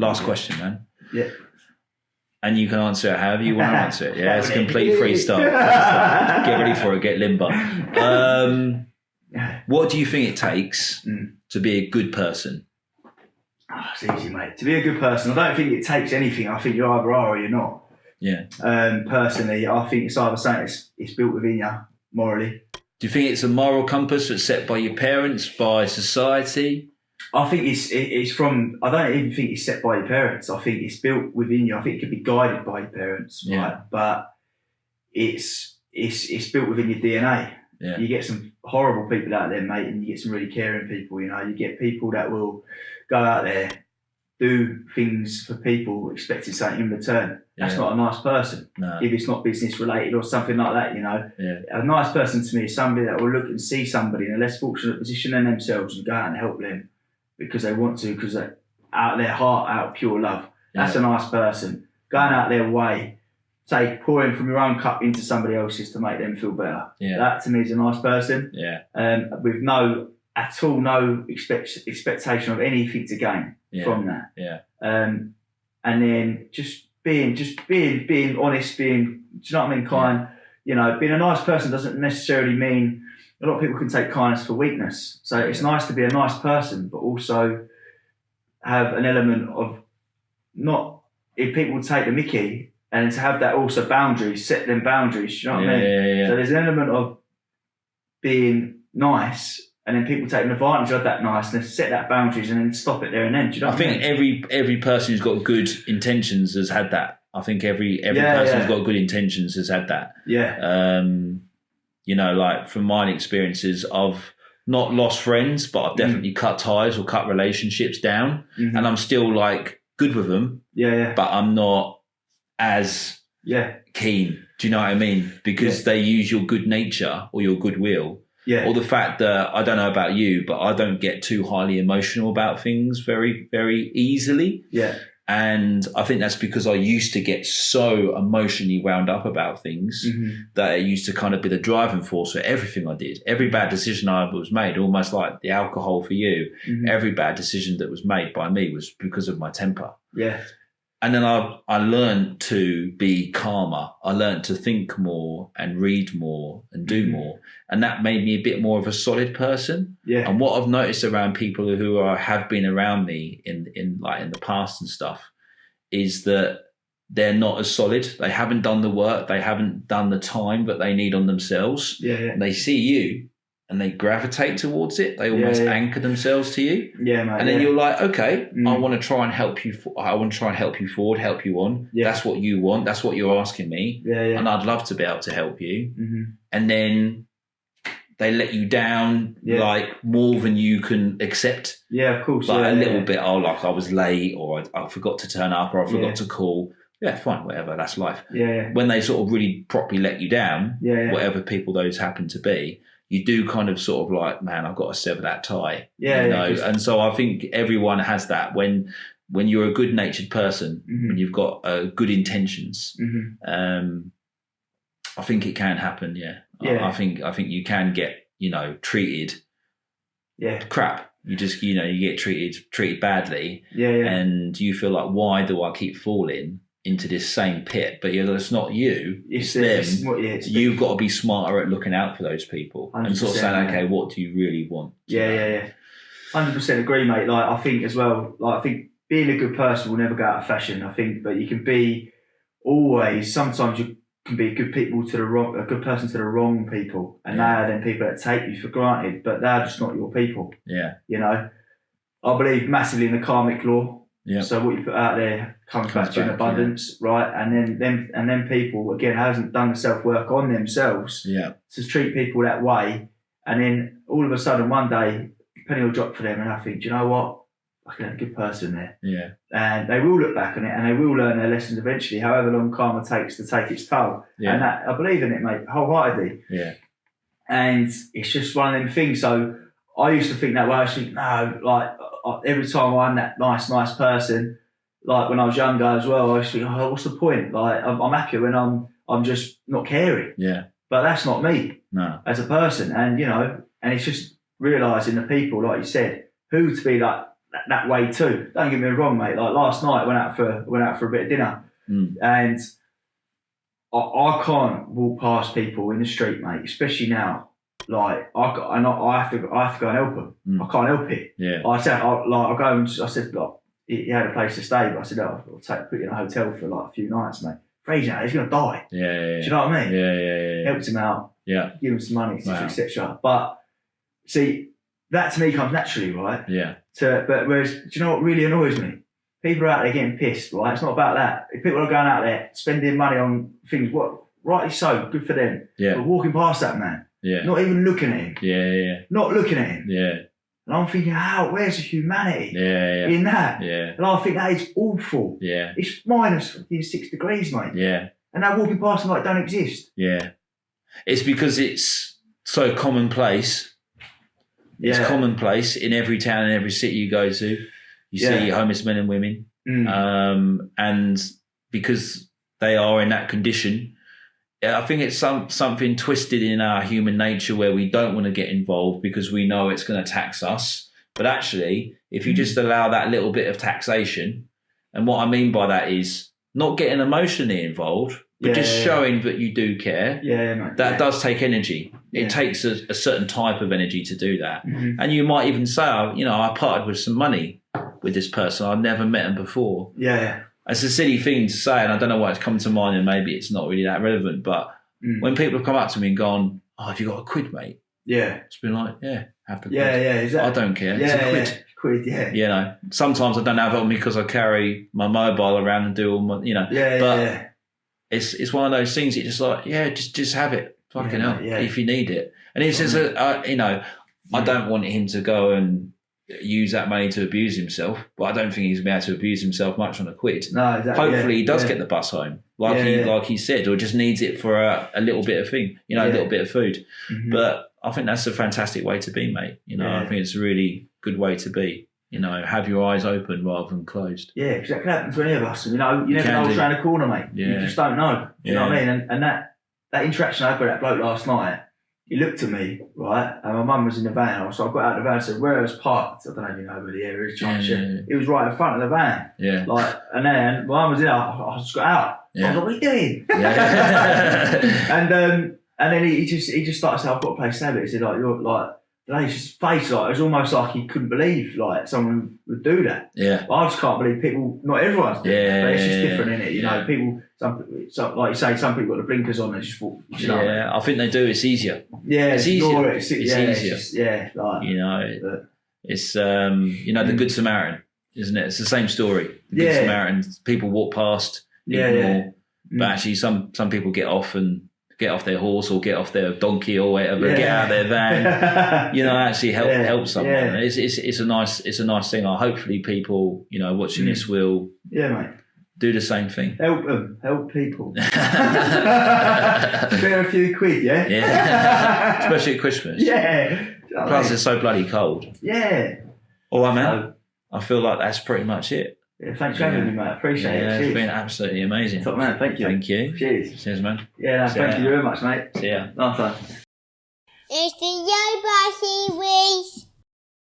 Last question, man. Yeah. And you can answer it however you want to answer it. Yeah, it's a complete freestyle. Get ready for it. Get limber. What do you think it takes to be a good person? Oh, it's easy, mate. To be a good person, I don't think it takes anything. I think you either are or you're not. Yeah. Personally, I think it's either something it's built within you morally. Do you think it's a moral compass that's set by your parents, by society? I think it's from. I don't even think it's set by your parents. I think it's built within you. I think it could be guided by your parents, right? But it's built within your DNA. Yeah. You get some horrible people out there, mate, and you get some really caring people. You know, you get people that will go out there, do things for people, expecting something in return. That's not a nice person. No. If it's not business related or something like that, you know. Yeah. A nice person to me is somebody that will look and see somebody in a less fortunate position than themselves and go out and help them because they want to, because they're out of their heart, out of pure love. That's a nice person. Going out their way, pouring from your own cup into somebody else's to make them feel better. Yeah. That to me is a nice person. Yeah. With no expectation of anything to gain from that. Yeah. And then just being honest, do you know what I mean? Kind. You know, being a nice person doesn't necessarily mean. A lot of people can take kindness for weakness. So it's nice to be a nice person, but also have an element of not, if people take the mickey, and to have that also boundaries, set them boundaries, you know what I mean? Yeah. So there's an element of being nice, and then people taking advantage of that niceness, set that boundaries, and then stop it there and then. Do you know what I mean? I think every person who's got good intentions has had that. I think every person who's got good intentions has had that. Yeah. You know, like from my experiences, I've not lost friends, but I've definitely cut ties or cut relationships down, and I'm still like good with them. Yeah. But I'm not as keen. Do you know what I mean? Because they use your good nature or your goodwill. Yeah. Or the fact that, I don't know about you, but I don't get too highly emotional about things very, very easily. Yeah. And I think that's because I used to get so emotionally wound up about things that it used to kind of be the driving force for everything I did. Every bad decision I was made, almost like the alcohol for you, every bad decision that was made by me was because of my temper. Yeah. And then I learned to be calmer. I learned to think more and read more and do more. And that made me a bit more of a solid person. Yeah. And what I've noticed around people who have been around me in the past and stuff is that they're not as solid. They haven't done the work. They haven't done the time that they need on themselves. Yeah. And they see you and they gravitate towards it. They almost anchor themselves to you. Yeah, mate. And then you're like, okay, I want to try and help you. I want to try and help you forward, help you on. Yeah. That's what you want. That's what you're asking me. Yeah. And I'd love to be able to help you. And then they let you down like more than you can accept. Yeah, of course. But a little bit, like I was late or I forgot to turn up or I forgot to call. Yeah, fine, whatever. That's life. Yeah. When they sort of really properly let you down, whatever people those happen to be, you do kind of sort of like, man, I've got to sever that tie. Yeah. You know? And so I think everyone has that when you're a good natured person, when you've got good intentions, I think it can happen. Yeah. I think you can get, treated crap. You just, you get treated badly. Yeah. And you feel like, why do I keep falling into this same pit? But it's not you, it's them. You've got to be smarter at looking out for those people and sort of saying, okay, what do you really want? Yeah. 100% agree, mate. Like, I think as well, I think being a good person will never go out of fashion, I think, but you can be always, sometimes you can be a good person to the wrong people, and they are then people that take you for granted, but they're just not your people. Yeah. I believe massively in the karmic law. Yeah. So what you put out there comes back to you in abundance, right? And then people again hasn't done the self work on themselves to treat people that way, and then all of a sudden one day penny will drop for them, and I think, do you know what? I can have a good person there. Yeah. And they will look back on it, and they will learn their lessons eventually, however long karma takes to take its toll. Yeah. And that, I believe in it, mate, wholeheartedly. Yeah. And it's just one of them things. So I used to think that way. I used to think, no, like every time I'm that nice person, like when I was younger as well, I used to think, oh, what's the point? Like I'm happier when I'm just not caring. Yeah. But that's not me. No. As a person, and and it's just realising the people, like you said, who to be like that way too. Don't get me wrong, mate. Like last night, I went out for a bit of dinner, and I can't walk past people in the street, mate. Especially now, like I have to go and help them. I can't help it. Yeah. I said, I'll go and I said, like, he had a place to stay, but I said, I'll put you in a hotel for like a few nights, mate. Crazy, he's gonna die. Yeah. Do you know what I mean? Yeah. Helped him out. Yeah. Give him some money, etc. But see, that to me comes naturally, right? Yeah. But whereas, do you know what really annoys me? People are out there getting pissed, right? It's not about that. If people are going out there spending money on things, rightly so, good for them. Yeah. But walking past that man, not even looking at him. Yeah. Not looking at him. Yeah. And I'm thinking, where's the humanity Yeah. in that? Yeah. And I think that is awful. Yeah. It's minus 6 degrees, mate. Yeah. And they're walking past them like it don't exist. Yeah. It's because it's so commonplace. It's commonplace in every town and every city you go to. You see homeless men and women. And because they are in that condition, I think it's something twisted in our human nature where we don't want to get involved because we know it's going to tax us. But actually, if you just allow that little bit of taxation, and what I mean by that is not getting emotionally involved, but just showing that you do care, that does take energy. It takes a certain type of energy to do that. And you might even say, I parted with some money with this person. I've never met him before. It's a silly thing to say, and I don't know why it's come to mind, and maybe it's not really that relevant, but when people have come up to me and gone, have you got a quid, mate? It's been like, have the quid. Exactly. I don't care. It's a quid. You know, sometimes I don't have it on me because I carry my mobile around and do all my, but it's one of those things that just like, just have it. Fucking hell, if you need it. And it's just, I don't want him to go and use that money to abuse himself, but I don't think he's going to be able to abuse himself much on a quid. No, exactly. Hopefully he does get the bus home, like he said, or just needs it for a little bit of thing, a little bit of food. But I think that's a fantastic way to be, mate. I think it's a really good way to be. Have your eyes open rather than closed. Yeah, because that can happen to any of us. You never know what's around the corner, mate. You just don't know. Do you know what I mean? And that interaction I had with that bloke last night, he looked at me, right, and my mum was in the van, so I got out of the van and said, where I was parked? I don't know if you know where the area is, He was right in front of the van. And then my mum was in there, I just got out. I was like, what are you doing? And then he just started saying, I've got a place to have it. He said, you're like, his face, it was almost like he couldn't believe, someone would do that. But I just can't believe people, not everyone's different, but it's just different, innit? People, like you say, some people got the blinkers on and just walk. I think they do. It's easier. It's easier. It's easier. It's the Good Samaritan, isn't it? It's the same story. The Good Samaritan. People walk past, ignore, but actually some people get off their horse or get off their donkey or whatever, get out of their van, actually help someone. It's a nice thing. Hopefully people, watching this will do the same thing. Help them, help people. Spare a few quid, especially at Christmas. Plus it's so bloody cold. All right, man. I feel like that's pretty much it. Thanks for having me, mate. I appreciate it. It's been absolutely amazing. Top man, thank you. Thank you. Cheers. Cheers, man. Thank you very much, mate. See ya. Nice one. It's the Yo Bossy Weeks.